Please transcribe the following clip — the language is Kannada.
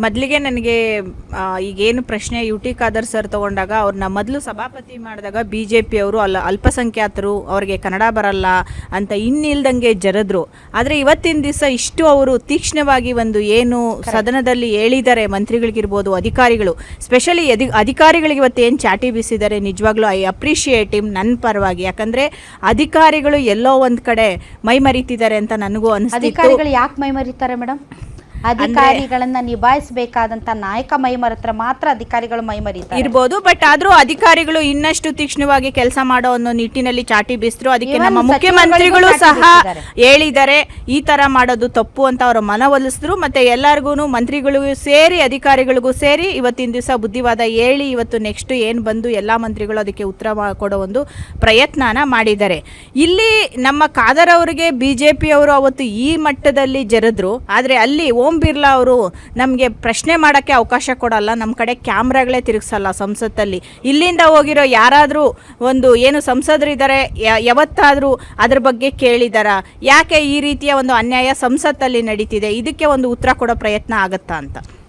ಮೊದಲಿಗೆ ನನಗೆ ಈಗೇನು ಪ್ರಶ್ನೆ ಯು ಟಿ ಖಾದರ್ ಸರ್ ತೊಗೊಂಡಾಗ ಅವ್ರನ್ನ ಮೊದಲು ಸಭಾಪತಿ ಮಾಡಿದಾಗ ಬಿ ಜೆ ಪಿಯವರು ಅಲ್ಪಸಂಖ್ಯಾತರು ಅವ್ರಿಗೆ ಕನ್ನಡ ಬರಲ್ಲ ಅಂತ ಇನ್ನಿಲ್ದಂಗೆ ಜರದ್ರು. ಆದರೆ ಇವತ್ತಿನ ದಿವಸ ಇಷ್ಟು ಅವರು ತೀಕ್ಷ್ಣವಾಗಿ ಒಂದು ಏನು ಸದನದಲ್ಲಿ ಹೇಳಿದ್ದಾರೆ, ಮಂತ್ರಿಗಳಿಗಿರ್ಬೋದು, ಅಧಿಕಾರಿಗಳು, ಸ್ಪೆಷಲಿ ಅಧಿಕಾರಿಗಳಿಗೆ ಇವತ್ತು ಏನು ಚಾಟಿ ಬೀಸಿದ್ದಾರೆ, ನಿಜವಾಗ್ಲೂ ಐ ಅಪ್ರಿಷಿಯೇಟ್ ಹಿಮ್ ನನ್ನ ಪರವಾಗಿ. ಯಾಕಂದರೆ ಅಧಿಕಾರಿಗಳು ಎಲ್ಲೋ ಒಂದು ಕಡೆ ಮೈ ಮರೀತಿದ್ದಾರೆ ಅಂತ ನನಗೂ ಅನಿಸ್ತಿತ್ತು. ಅಧಿಕಾರಿಗಳು ಯಾಕೆ ಮೈ ಮರೀತಾರೆ ಮೇಡಮ್? ಅಧಿಕಾರಿಗಳನ್ನ ನಿಭಾಯಿಸಬೇಕಾದಂತ ನಾಯಕ ಮೈಮರೆತ್ರ ಮಾತ್ರ ಅಧಿಕಾರಿಗಳು ಮೈಮರೀತಾರೆ ಇರ್ಬೋದು. ಬಟ್ ಆದ್ರೂ ಅಧಿಕಾರಿಗಳು ಇನ್ನಷ್ಟು ತೀಕ್ಷ್ಣವಾಗಿ ಕೆಲಸ ಮಾಡೋ ಒಂದು ನಿಟ್ಟಿನಲ್ಲಿ ಚಾಟಿ ಬೀಸಿದ್ರು. ಅದಕ್ಕೆ ನಮ್ಮ ಮುಖ್ಯಮಂತ್ರಿಗಳು ಸಹ ಹೇಳಿದ್ದಾರೆ, ಈ ತರ ಮಾಡೋದು ತಪ್ಪು ಅಂತ ಅವರು ಮನವೊಲಿಸಿದ್ರು. ಮತ್ತೆ ಎಲ್ಲರಿಗೂ ಮಂತ್ರಿಗಳಿಗೂ ಸೇರಿ ಅಧಿಕಾರಿಗಳಿಗೂ ಸೇರಿ ಇವತ್ತಿನ ದಿವಸ ಬುದ್ಧಿವಾದ ಹೇಳಿ ಇವತ್ತು ನೆಕ್ಸ್ಟ್ ಏನು ಬಂದು ಎಲ್ಲಾ ಮಂತ್ರಿಗಳು ಅದಕ್ಕೆ ಉತ್ತರ ಕೊಡೋ ಒಂದು ಪ್ರಯತ್ನನ ಮಾಡಿದ್ದಾರೆ. ಇಲ್ಲಿ ನಮ್ಮ ಖಾದರ್ ಅವರಿಗೆ ಬಿಜೆಪಿ ಅವರು ಅವತ್ತು ಈ ಮಟ್ಟದಲ್ಲಿ ಜರದ್ರು. ಆದ್ರೆ ಅಲ್ಲಿ ಓಂ ಬಿರ್ಲಾ ಅವರು ನಮಗೆ ಪ್ರಶ್ನೆ ಮಾಡೋಕ್ಕೆ ಅವಕಾಶ ಕೊಡಲ್ಲ, ನಮ್ಮ ಕಡೆ ಕ್ಯಾಮ್ರಾಗಳೇ ತಿರುಗಿಸಲ್ಲ ಸಂಸತ್ತಲ್ಲಿ. ಇಲ್ಲಿಂದ ಹೋಗಿರೋ ಯಾರಾದರೂ ಒಂದು ಏನು ಸಂಸದರಿದ್ದಾರೆ ಯಾವತ್ತಾದರೂ ಅದ್ರ ಬಗ್ಗೆ ಕೇಳಿದಾರ? ಯಾಕೆ ಈ ರೀತಿಯ ಒಂದು ಅನ್ಯಾಯ ಸಂಸತ್ತಲ್ಲಿ ನಡೀತಿದೆ, ಇದಕ್ಕೆ ಒಂದು ಉತ್ತರ ಕೊಡೋ ಪ್ರಯತ್ನ ಆಗತ್ತಾ ಅಂತ.